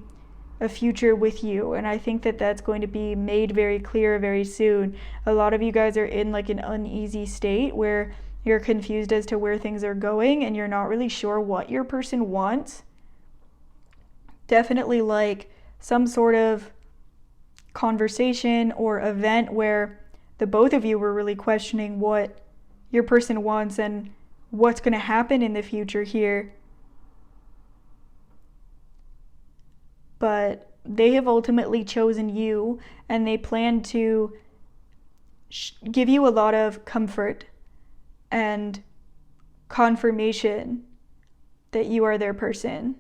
a future with you, and I think that that's going to be made very clear very soon. A lot of you guys are in like an uneasy state where you're confused as to where things are going and you're not really sure what your person wants. Definitely like some sort of conversation or event where the both of you were really questioning what your person wants and what's going to happen in the future here. But they have ultimately chosen you, and they plan to give you a lot of comfort and confirmation that you are their person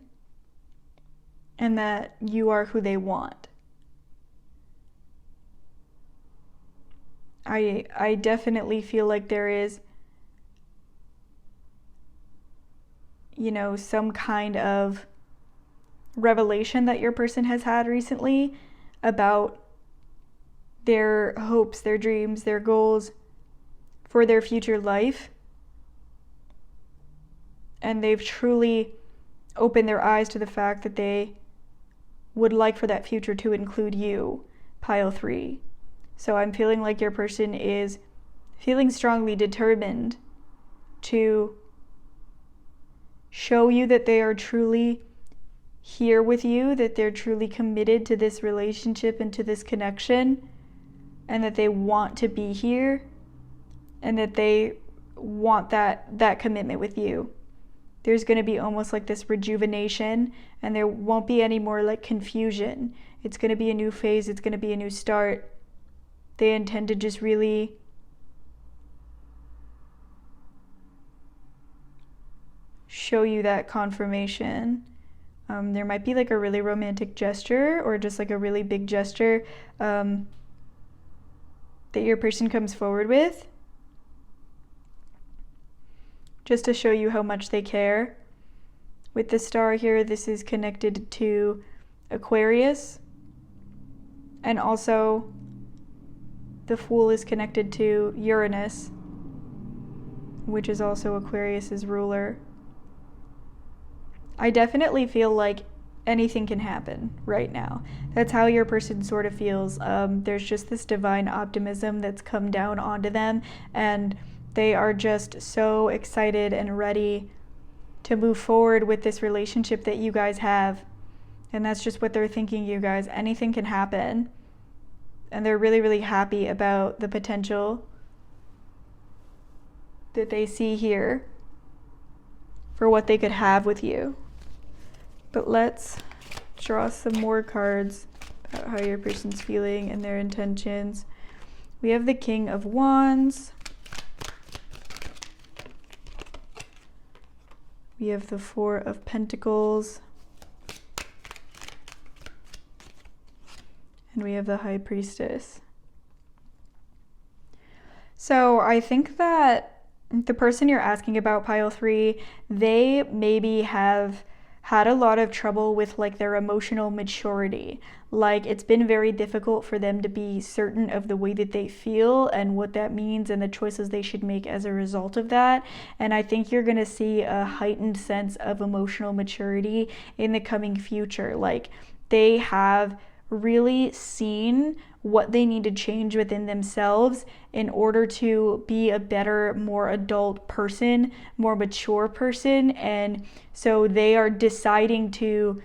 and that you are who they want. I definitely feel like there is, some kind of revelation that your person has had recently about their hopes, their dreams, their goals for their future life. And they've truly opened their eyes to the fact that they would like for that future to include you, pile 3. So I'm feeling like your person is feeling strongly determined to show you that they are truly here with you, that they're truly committed to this relationship and to this connection, and that they want to be here, and that they want that commitment with you. There's going to be almost like this rejuvenation, and there won't be any more like confusion. It's going to be a new phase. It's going to be a new start. They intend to just really show you that confirmation. There might be like a really romantic gesture or just like a really big gesture that your person comes forward with, just to show you how much they care. With the star here, this is connected to Aquarius, and also the Fool is connected to Uranus, which is also Aquarius's ruler. I definitely feel like anything can happen right now. That's how your person sort of feels. There's just this divine optimism that's come down onto them, and they are just so excited and ready to move forward with this relationship that you guys have. And that's just what they're thinking, you guys. Anything can happen. And they're really, really happy about the potential that they see here for what they could have with you. But let's draw some more cards about how your person's feeling and their intentions. We have the King of Wands. We have the Four of Pentacles. And we have the High Priestess. So I think that the person you're asking about, pile 3, they maybe have had a lot of trouble with like their emotional maturity. Like it's been very difficult for them to be certain of the way that they feel and what that means and the choices they should make as a result of that. And I think you're going to see a heightened sense of emotional maturity in the coming future. Like they have really seen what they need to change within themselves in order to be a better, more adult person, more mature person. And so they are deciding to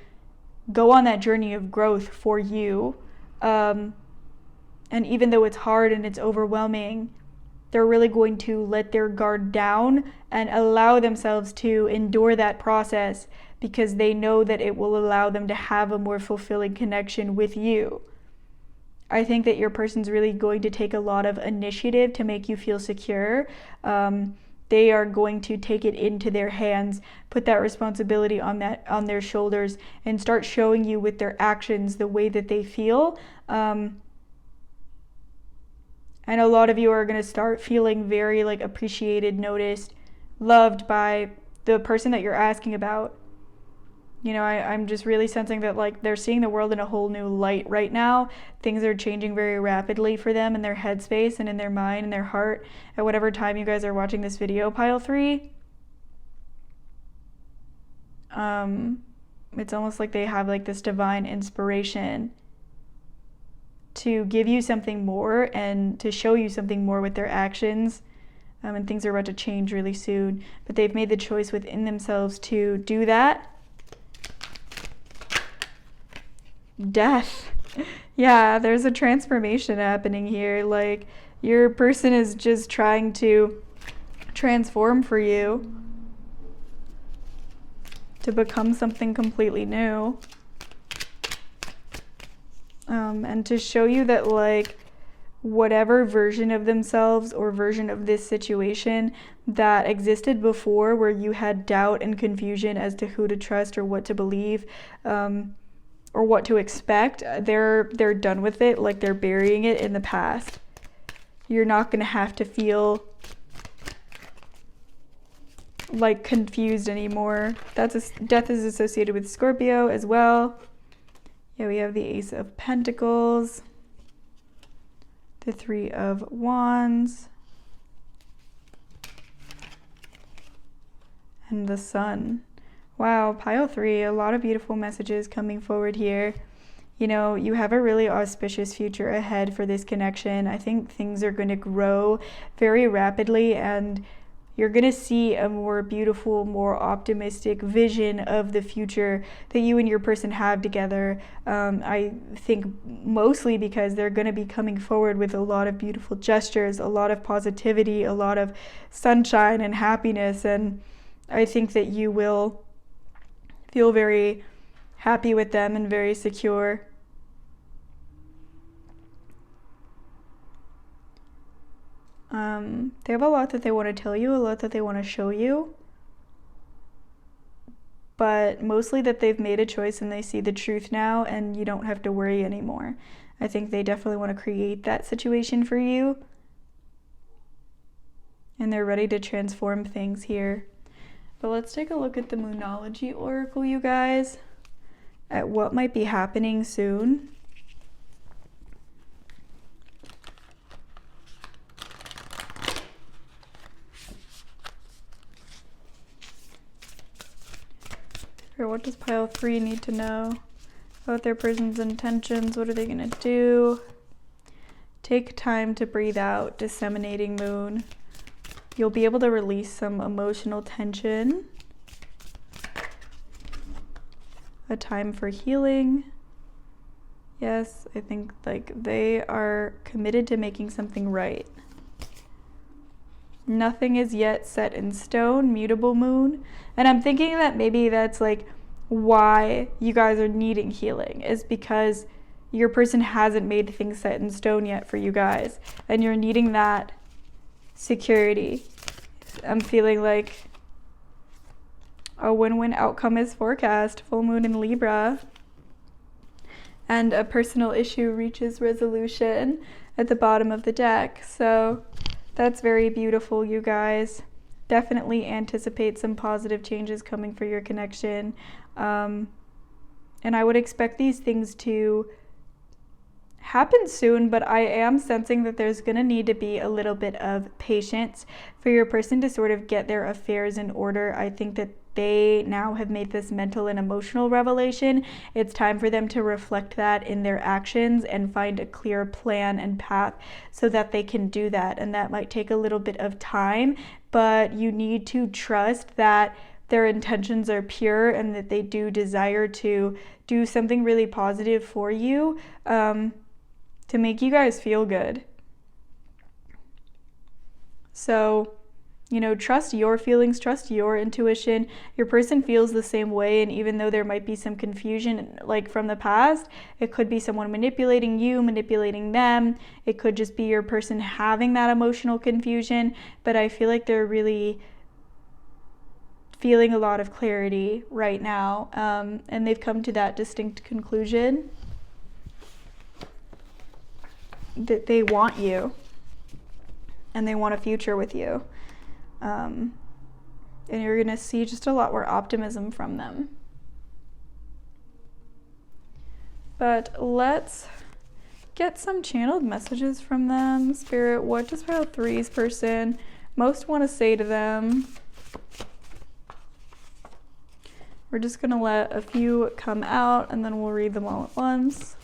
go on that journey of growth for you. And even though it's hard and it's overwhelming, they're really going to let their guard down and allow themselves to endure that process because they know that it will allow them to have a more fulfilling connection with you. I think that your person's really going to take a lot of initiative to make you feel secure. They are going to take it into their hands, put that responsibility on their shoulders, and start showing you with their actions the way that they feel. And a lot of you are going to start feeling very like appreciated, noticed, loved by the person that you're asking about. You know, I'm just really sensing that like they're seeing the world in a whole new light right now. Things are changing very rapidly for them in their headspace and in their mind and their heart at whatever time you guys are watching this video, pile 3. It's almost like they have like this divine inspiration to give you something more and to show you something more with their actions. And things are about to change really soon. But they've made the choice within themselves to do that. Death. Yeah, there's a transformation happening here. Like, your person is just trying to transform for you to become something completely new. And to show you that, like, whatever version of themselves or version of this situation that existed before, where you had doubt and confusion as to who to trust or what to believe, or what to expect, they're done with it. Like, they're burying it in the past. You're not going to have to feel like confused anymore. Death is associated with Scorpio as well. Yeah, we have the Ace of Pentacles, the 3 of Wands, and the Sun. Wow, pile 3, a lot of beautiful messages coming forward here. You know, you have a really auspicious future ahead for this connection. I think things are going to grow very rapidly, and you're going to see a more beautiful, more optimistic vision of the future that you and your person have together. I think mostly because they're going to be coming forward with a lot of beautiful gestures, a lot of positivity, a lot of sunshine and happiness, and I think that you will feel very happy with them and very secure. They have a lot that they want to tell you, a lot that they want to show you, but mostly that they've made a choice and they see the truth now and you don't have to worry anymore. I think they definitely want to create that situation for you, and they're ready to transform things here. But let's take a look at the Moonology Oracle, you guys, at what might be happening soon. Or what does pile 3 need to know about their person's intentions? What are they going to do? Take time to breathe out, disseminating moon. You'll be able to release some emotional tension. A time for healing. Yes, I think like they are committed to making something right. Nothing is yet set in stone, mutable moon. And I'm thinking that maybe that's like why you guys are needing healing, is because your person hasn't made things set in stone yet for you guys. And you're needing that security. I'm feeling like a win-win outcome is forecast. Full moon in Libra. And a personal issue reaches resolution at the bottom of the deck. So that's very beautiful, you guys. Definitely anticipate some positive changes coming for your connection. And I would expect these things to happen soon, but I am sensing that there's going to need to be a little bit of patience for your person to sort of get their affairs in order. I think that they now have made this mental and emotional revelation. It's time for them to reflect that in their actions and find a clear plan and path so that they can do that. And that might take a little bit of time, but you need to trust that their intentions are pure and that they do desire to do something really positive for you, to make you guys feel good. So, you know, trust your feelings, trust your intuition. Your person feels the same way, and even though there might be some confusion like from the past, it could be someone manipulating you, manipulating them. It could just be your person having that emotional confusion, but I feel like they're really feeling a lot of clarity right now, and they've come to that distinct conclusion that they want you and they want a future with you. And you're going to see just a lot more optimism from them. But let's get some channeled messages from them. Spirit, what does pile 3's person most want to say to them? We're just going to let a few come out and then we'll read them all at once.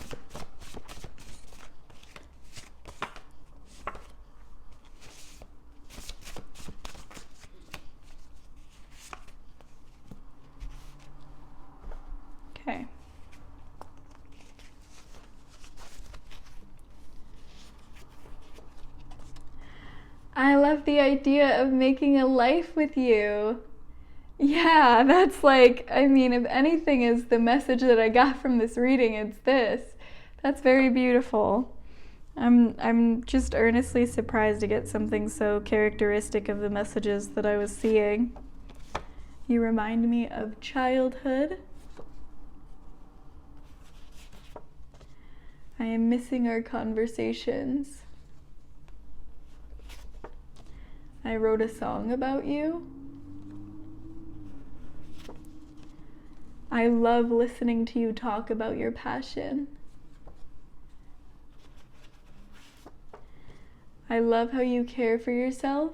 Okay. I love the idea of making a life with you. Yeah, that's like, I mean, if anything is the message that I got from this reading, it's this. That's very beautiful. I'm just earnestly surprised to get something so characteristic of the messages that I was seeing. You remind me of childhood. I am missing our conversations. I wrote a song about you. I love listening to you talk about your passion. I love how you care for yourself.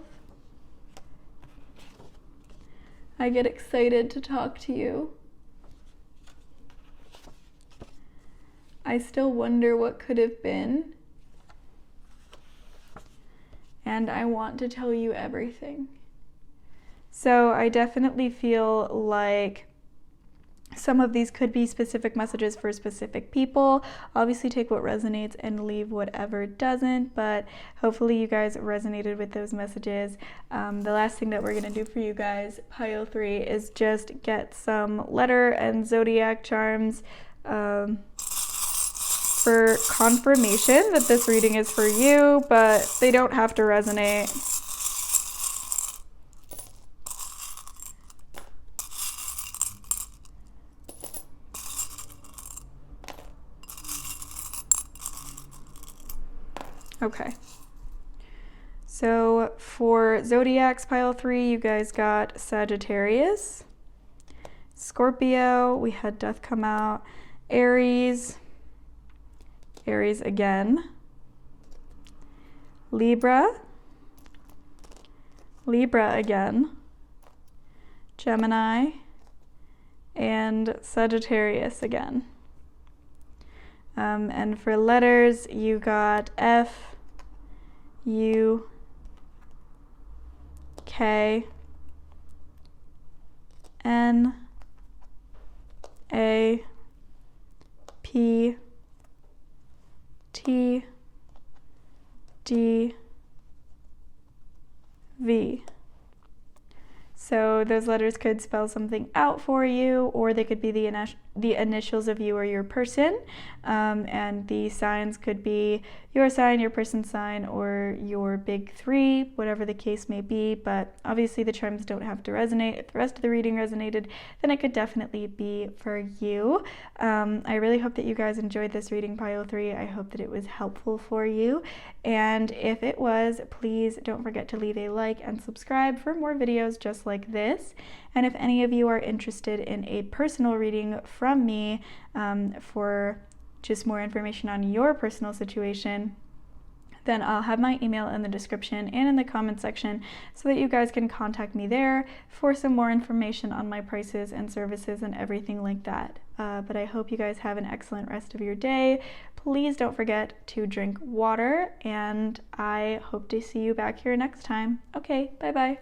I get excited to talk to you. I still wonder what could have been. And I want to tell you everything. So I definitely feel like some of these could be specific messages for specific people. Obviously take what resonates and leave whatever doesn't, but hopefully you guys resonated with those messages. The last thing that we're gonna do for you guys, pile 3, is just get some letter and zodiac charms for confirmation that this reading is for you, but they don't have to resonate. Okay, so for Zodiacs, pile 3, you guys got Sagittarius, Scorpio, we had Death come out, Aries, Aries again, Libra, Libra again, Gemini, and Sagittarius again. And for letters, you got F, U, K, N, A, P, T, D, V. So those letters could spell something out for you, or they could be the initials of you or your person, and the signs could be your sign, your person's sign, or your big 3, whatever the case may be. But obviously the charms don't have to resonate. If the rest of the reading resonated, then it could definitely be for you. I really hope that you guys enjoyed this reading, pile 3. I hope that it was helpful for you, and if it was, please don't forget to leave a like and subscribe for more videos just like this. And if any of you are interested in a personal reading from me, for just more information on your personal situation, then I'll have my email in the description and in the comment section so that you guys can contact me there for some more information on my prices and services and everything like that. But I hope you guys have an excellent rest of your day. Please don't forget to drink water, and I hope to see you back here next time. Okay, bye-bye.